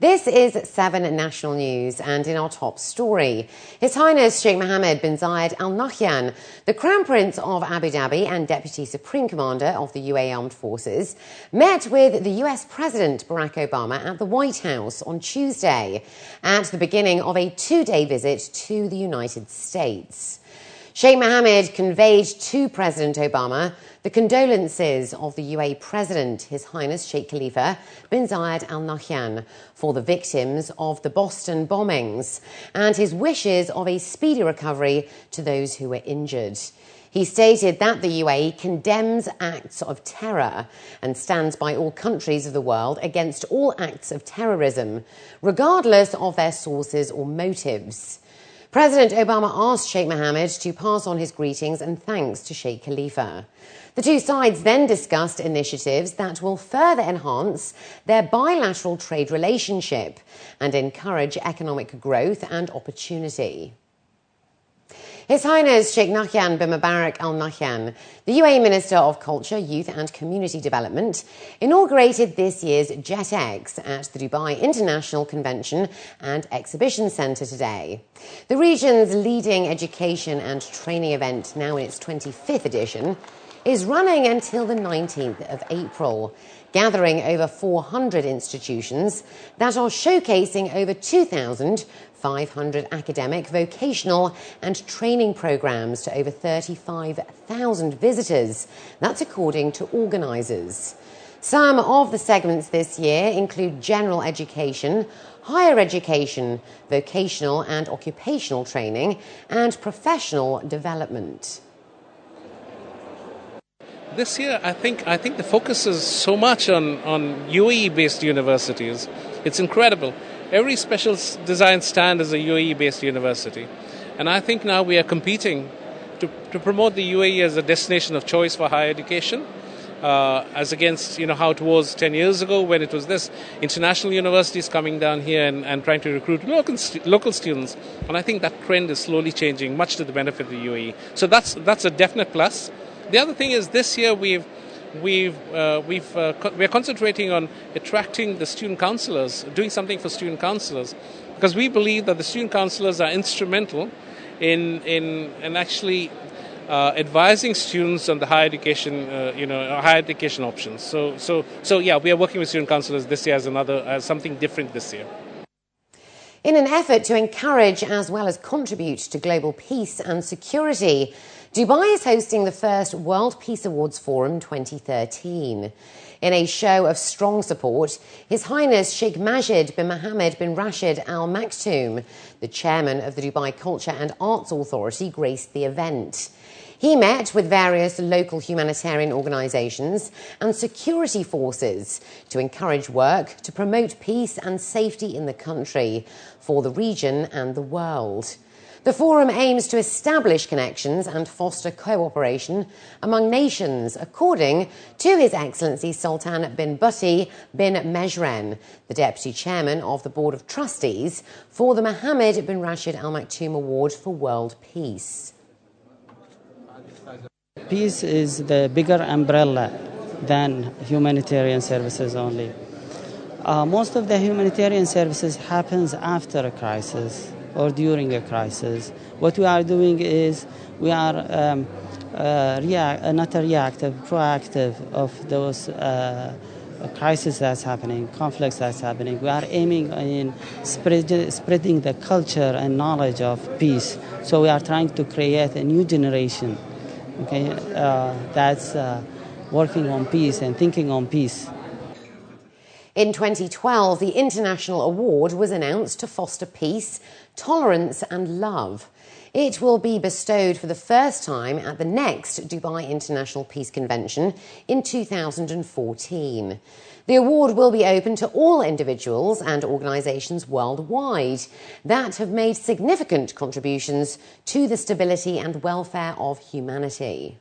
This is 7 National News, and in our top story, His Highness Sheikh Mohammed bin Zayed Al Nahyan, the Crown Prince of Abu Dhabi and Deputy Supreme Commander of the UAE Armed Forces, met with the US President Barack Obama at the White House on Tuesday at the beginning of a 2-day visit to the United States. Sheikh Mohammed conveyed to President Obama the condolences of the UAE President, His Highness Sheikh Khalifa bin Zayed Al Nahyan, for the victims of the Boston bombings and his wishes of a speedy recovery to those who were injured. He stated that the UAE condemns acts of terror and stands by all countries of the world against all acts of terrorism, regardless of their sources or motives. President Obama asked Sheikh Mohammed to pass on his greetings and thanks to Sheikh Khalifa. The two sides then discussed initiatives that will further enhance their bilateral trade relationship and encourage economic growth and opportunity. His Highness Sheikh Nahyan bin Mubarak Al Nahyan, the UAE Minister of Culture, Youth and Community Development, inaugurated this year's JetX at the Dubai International Convention and Exhibition Centre today. The region's leading education and training event, now in its 25th edition, is running until the 19th of April, gathering over 400 institutions that are showcasing over 2,500 academic, vocational and training programs to over 35,000 visitors. That's according to organisers. Some of the segments this year include general education, higher education, vocational and occupational training and professional development. This year, I think the focus is so much on UAE-based universities. It's incredible. Every special design stand is a UAE-based university. And I think now we are competing to promote the UAE as a destination of choice for higher education, as against how it was 10 years ago when it was this international universities coming down here and trying to recruit local students. And I think that trend is slowly changing, much to the benefit of the UAE. So that's a definite plus. The other thing is this year we're concentrating on attracting the student councillors, doing something for student councillors, because we believe that the student councillors are instrumental in actually advising students on the higher education options. So yeah, we are working with student councillors this year as something different this year. In an effort to encourage as well as contribute to global peace and security, Dubai is hosting the first World Peace Awards Forum 2013. In a show of strong support, His Highness Sheikh Majid bin Mohammed bin Rashid Al Maktoum, the chairman of the Dubai Culture and Arts Authority, graced the event. He met with various local humanitarian organisations and security forces to encourage work to promote peace and safety in the country, for the region and the world. The forum aims to establish connections and foster cooperation among nations, according to His Excellency Sultan bin Butti bin Mejren, the Deputy Chairman of the Board of Trustees for the Mohammed bin Rashid Al Maktoum Award for World Peace. Peace is the bigger umbrella than humanitarian services only. Most of the humanitarian services happens after a crisis or during a crisis. What we are doing is we are not reactive, proactive of those crises that's happening, conflicts that's happening. We are aiming in spreading the culture and knowledge of peace. So we are trying to create a new generation, okay, that's working on peace and thinking on peace. In 2012, the International Award was announced to foster peace, tolerance and love. It will be bestowed for the first time at the next Dubai International Peace Convention in 2014. The award will be open to all individuals and organisations worldwide that have made significant contributions to the stability and welfare of humanity.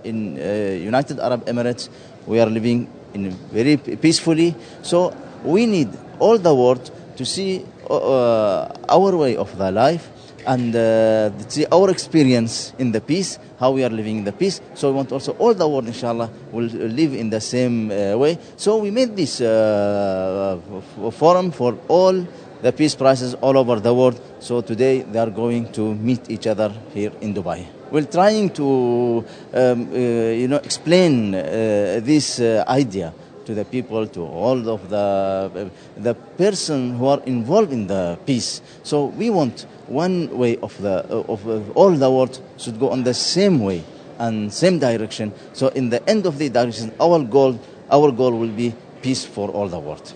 In United Arab Emirates, we are living very peacefully, so we need all the world to see our way of the life and see our experience in the peace, how we are living in the peace. So we want also all the world, inshallah, will live in the same way. So we made this forum for all the peace prizes all over the world. So today they are going to meet each other here in Dubai. We're trying to explain this idea to the people, to all of the person who are involved in the peace. So we want one way of all the world should go on the same way and same direction. So in the end of the direction, our goal will be peace for all the world.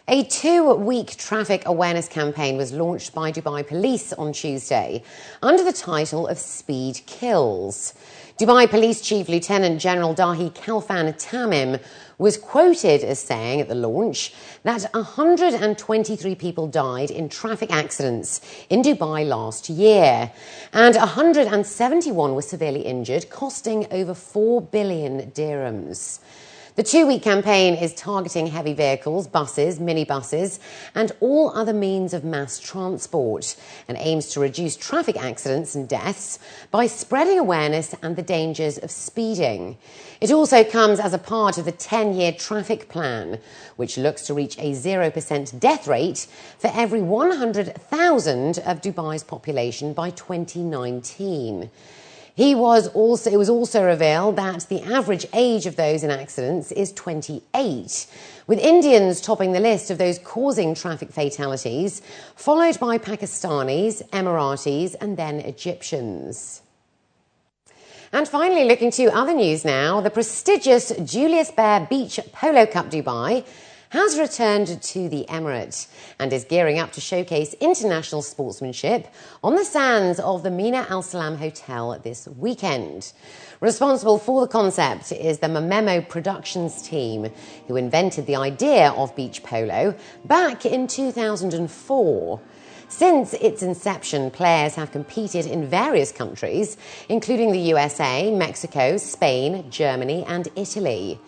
A 2-week traffic awareness campaign was launched by Dubai Police on Tuesday under the title of Speed Kills. Dubai Police Chief Lieutenant General Dahi Khalfan Tamim was quoted as saying at the launch that 123 people died in traffic accidents in Dubai last year, and 171 were severely injured, costing over 4 billion dirhams. The 2-week campaign is targeting heavy vehicles, buses, minibuses, and all other means of mass transport, and aims to reduce traffic accidents and deaths by spreading awareness and the dangers of speeding. It also comes as a part of the 10-year traffic plan, which looks to reach a 0% death rate for every 100,000 of Dubai's population by 2019. It was also revealed that the average age of those in accidents is 28, with Indians topping the list of those causing traffic fatalities, followed by Pakistanis, Emiratis, and then Egyptians. And finally, looking to other news now, the prestigious Julius Baer Beach Polo Cup Dubai has returned to the Emirate and is gearing up to showcase international sportsmanship on the sands of the Mina Al Salam Hotel this weekend. Responsible for the concept is the Mememo Productions team, who invented the idea of beach polo back in 2004. Since its inception, players have competed in various countries, including the USA, Mexico, Spain, Germany, and Italy.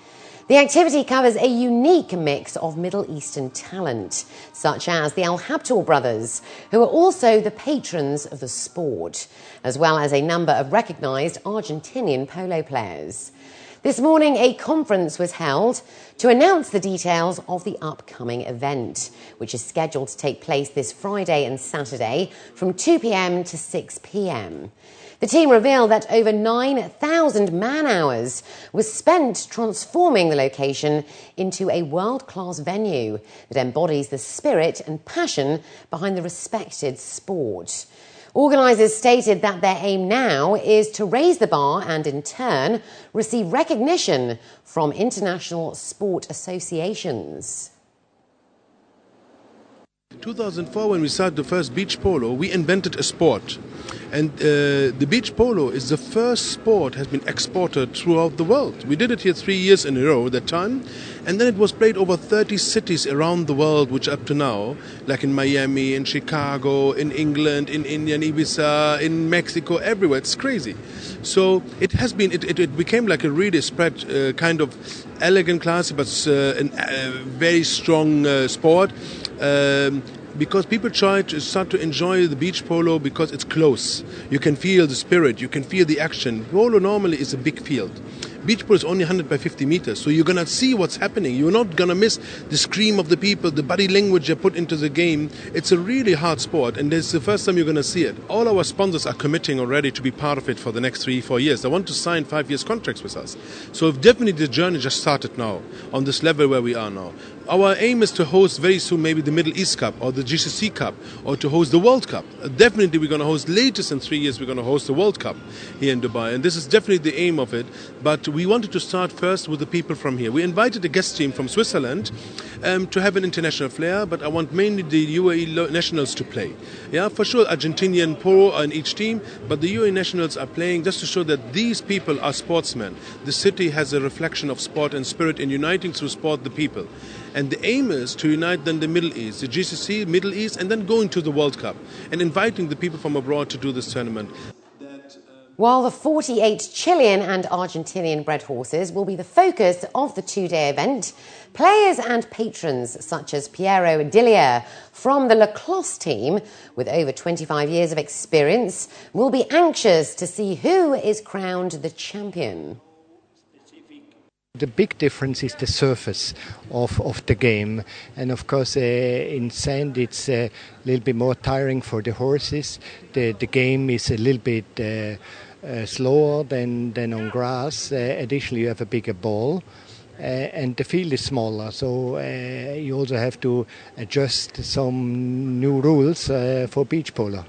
The activity covers a unique mix of Middle Eastern talent, such as the Al Habtoor brothers, who are also the patrons of the sport, as well as a number of recognised Argentinian polo players. This morning, a conference was held to announce the details of the upcoming event, which is scheduled to take place this Friday and Saturday from 2 p.m. to 6 p.m. The team revealed that over 9,000 man-hours was spent transforming the location into a world-class venue that embodies the spirit and passion behind the respected sport. Organisers stated that their aim now is to raise the bar and, in turn, receive recognition from international sport associations. 2004, when we started the first beach polo, we invented a sport. And the beach polo is the first sport has been exported throughout the world. We did it here 3 years in a row at that time. And then it was played over 30 cities around the world, which up to now, like in Miami, in Chicago, in England, in India, in Ibiza, in Mexico, everywhere. It's crazy. So it has been, it became like a really spread kind of elegant, classy, but a very strong sport. Because people try to start to enjoy the beach polo because it's close. You can feel the spirit, you can feel the action. Polo normally is a big field. Beach polo is only 100 by 50 meters, so you're going to see what's happening. You're not going to miss the scream of the people, the body language they put into the game. It's a really hard sport, and it's the first time you're going to see it. All our sponsors are committing already to be part of it for the next 3-4 years. They want to sign 5 years contracts with us. So definitely the journey just started now, on this level where we are now. Our aim is to host very soon maybe the Middle East Cup or the GCC Cup, or to host the World Cup. Definitely we're going to host, latest in 3 years, we're going to host the World Cup here in Dubai. And this is definitely the aim of it. But we wanted to start first with the people from here. We invited a guest team from Switzerland to have an international flair, but I want mainly the UAE nationals to play. Yeah, for sure, Argentinian pro in each team, but the UAE nationals are playing just to show that these people are sportsmen. The city has a reflection of sport and spirit in uniting through sport the people. And the aim is to unite then the Middle East, the GCC, Middle East, and then going to the World Cup and inviting the people from abroad to do this tournament. While the 48 Chilean and Argentinian bred horses will be the focus of the two-day event, players and patrons such as Piero Dillier from the Lacrosse team, with over 25 years of experience, will be anxious to see who is crowned the champion. The big difference is the surface of the game, and of course in sand it's a little bit more tiring for the horses. The game is a little bit slower than on grass. Additionally, you have a bigger ball, and the field is smaller, so you also have to adjust some new rules for beach polo.